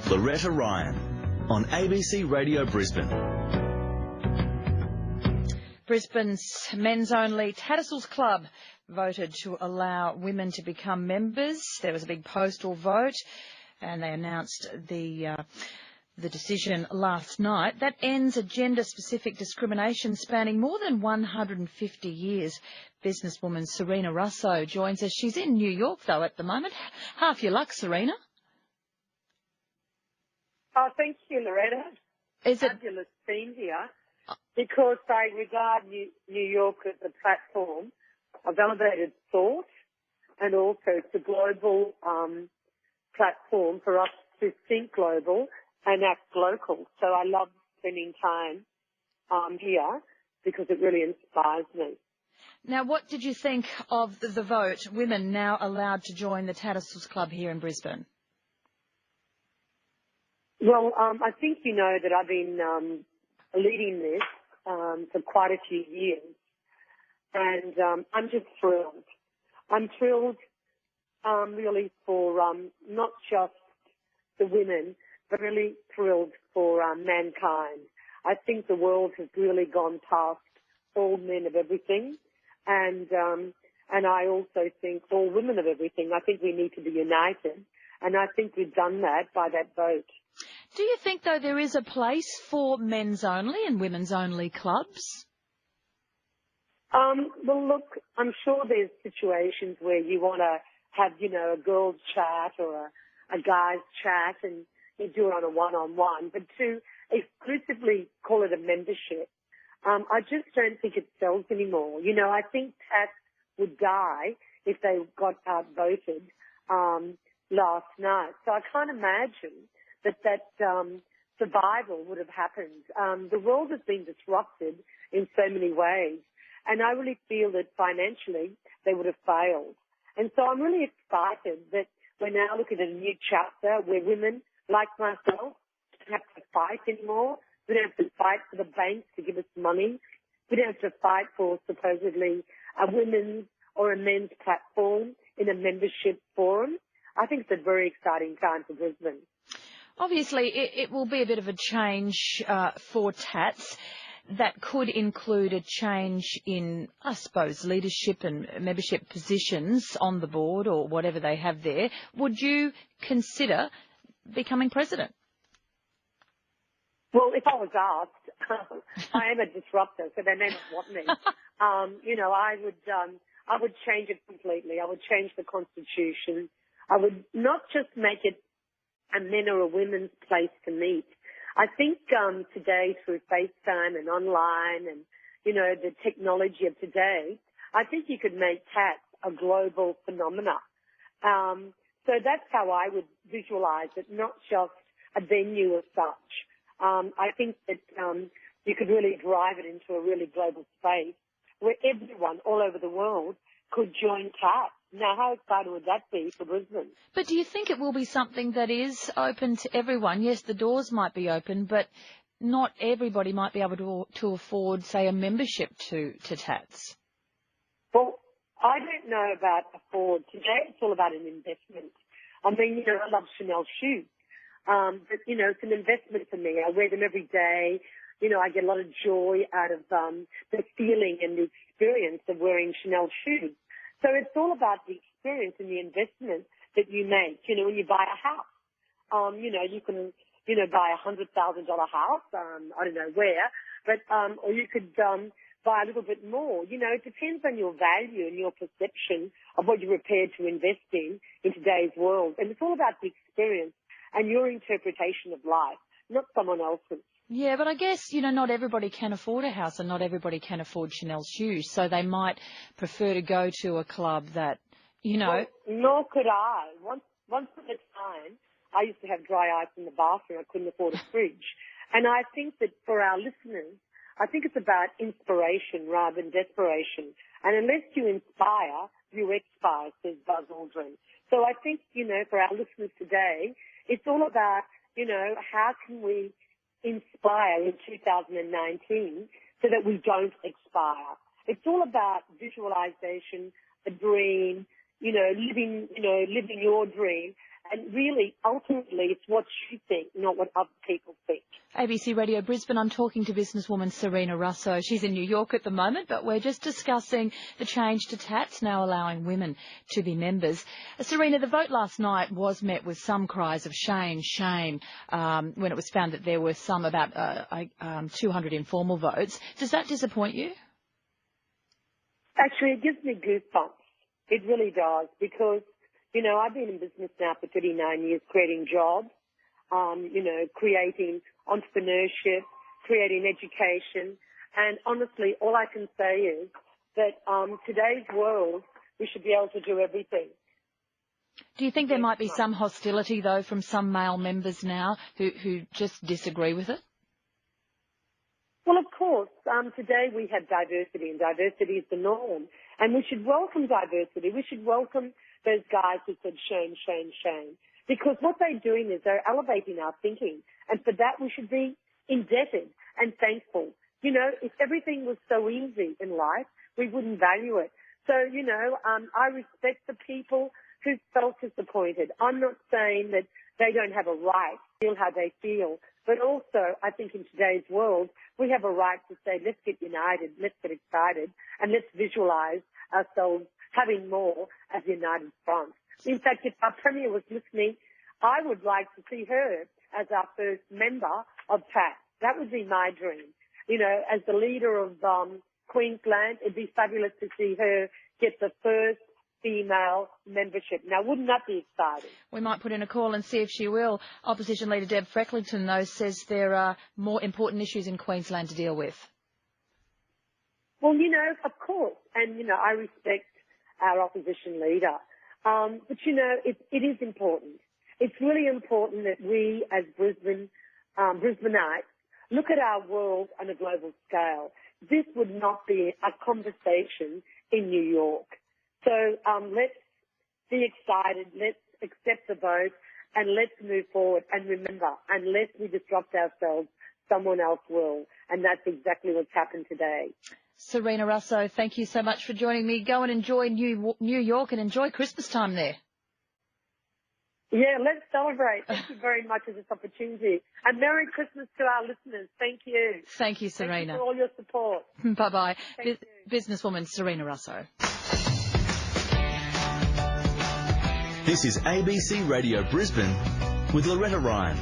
Loretta Ryan on ABC Radio Brisbane. Brisbane's men's-only Tatts Club voted to allow women to become members. There was a big postal vote, and they announced the decision last night. That ends a gender-specific discrimination spanning more than 150 years. Businesswoman Serena Russo joins us. She's in New York, though, at the moment. Half your luck, Serena. Oh, thank you, Loretta. Is it fabulous theme here, because I regard New York as a platform of elevated thought, and also it's a global platform for us to think global and act local. So I love spending time here because it really inspires me. Now, what did you think of the vote? Women now allowed to join the Tatts Club here in Brisbane. Well, I think you know that I've been leading this for quite a few years, and I'm just thrilled. I'm thrilled really for not just the women, but really thrilled for mankind. I think the world has really gone past all men of everything, and I also think all women of everything. I think we need to be united, and I think we've done that by that vote. Do you think, though, there is a place for men's only and women's only clubs? Well, look, I'm sure there's situations where you want to have, a girls' chat or a guys' chat, and you do it on a one-on-one. But to exclusively call it a membership, I just don't think it sells anymore. I think Tatts would die if they got outvoted last night. So I can't imagine that survival would have happened. The world has been disrupted in so many ways, and I really feel that financially they would have failed. And so I'm really excited that we're now looking at a new chapter where women like myself don't have to fight anymore. We don't have to fight for the banks to give us money. We don't have to fight for supposedly a women's or a men's platform in a membership forum. I think it's a very exciting time for Brisbane. Obviously, it will be a bit of a change for Tatts. That could include a change in, I suppose, leadership and membership positions on the board or whatever they have there. Would you consider becoming president? Well, if I was asked, I am a disruptor, so they may not want me. I would change it completely. I would change the Constitution. I would not just make it a men or a women's place to meet. I think today through FaceTime and online and, the technology of today, I think you could make Tatts a global phenomena. So that's how I would visualize it, not just a venue as such. I think that you could really drive it into a really global space where everyone all over the world could join Tatts. Now, how exciting would that be for Brisbane? But do you think it will be something that is open to everyone? Yes, the doors might be open, but not everybody might be able to afford, say, a membership to Tatts. Well, I don't know about afford. Today it's all about an investment. I mean, I love Chanel shoes. But, it's an investment for me. I wear them every day. I get a lot of joy out of the feeling and the experience of wearing Chanel shoes. So it's all about the experience and the investment that you make. When you buy a house, you can, buy $100,000 house, I don't know where, but, or you could, buy a little bit more. It depends on your value and your perception of what you're prepared to invest in today's world. And it's all about the experience and your interpretation of life, not someone else's. Yeah, but I guess, not everybody can afford a house and not everybody can afford Chanel shoes, so they might prefer to go to a club that, Well, nor could I. Once at a time, I used to have dry ice in the bathroom. I couldn't afford a fridge. And I think that for our listeners, I think it's about inspiration rather than desperation. And unless you inspire, you expire, says Buzz Aldrin. So I think, for our listeners today, it's all about, how can we inspire in 2019 so that we don't expire. It's all about visualization, a dream, living your dream And really, ultimately, it's what you think, not what other people think. ABC Radio Brisbane, I'm talking to businesswoman Serena Russo. She's in New York at the moment, but we're just discussing the change to Tatts now allowing women to be members. Serena, the vote last night was met with some cries of shame, when it was found that there were about 200 informal votes. Does that disappoint you? Actually, it gives me goosebumps. It really does, because, you know, I've been in business now for 39 years, creating jobs, creating entrepreneurship, creating education. And honestly, all I can say is that today's world, we should be able to do everything. Do you think there might be some hostility, though, from some male members now who just disagree with it? Well, of course, today we have diversity, and diversity is the norm. And we should welcome diversity. We should welcome those guys who said shame, shame, shame. Because what they're doing is they're elevating our thinking. And for that, we should be indebted and thankful. You know, if everything was so easy in life, we wouldn't value it. So, I respect the people who felt disappointed. I'm not saying that they don't have a right to feel how they feel. But also, I think in today's world, we have a right to say, let's get united, let's get excited, and let's visualize ourselves having more as a united front. In fact, if our Premier was listening, I would like to see her as our first member of Tatts. That would be my dream. You know, as the leader of Queensland, it'd be fabulous to see her get the first female membership. Now, wouldn't that be exciting? We might put in a call and see if she will. Opposition Leader Deb Frecklington, though, says there are more important issues in Queensland to deal with. Well, of course. And, I respect our opposition leader. But, it is important. It's really important that we as Brisbaneites look at our world on a global scale. This would not be a conversation in New York. So let's be excited, let's accept the vote, and let's move forward. And remember, unless we disrupt ourselves, someone else will. And that's exactly what's happened today. Serena Russo, thank you so much for joining me. Go and enjoy New York and enjoy Christmas time there. Yeah, let's celebrate. Thank you very much for this opportunity. And Merry Christmas to our listeners. Thank you. Thank you, Serena. Thank you for all your support. Bye-bye. Businesswoman Serena Russo. This is ABC Radio Brisbane with Loretta Ryan.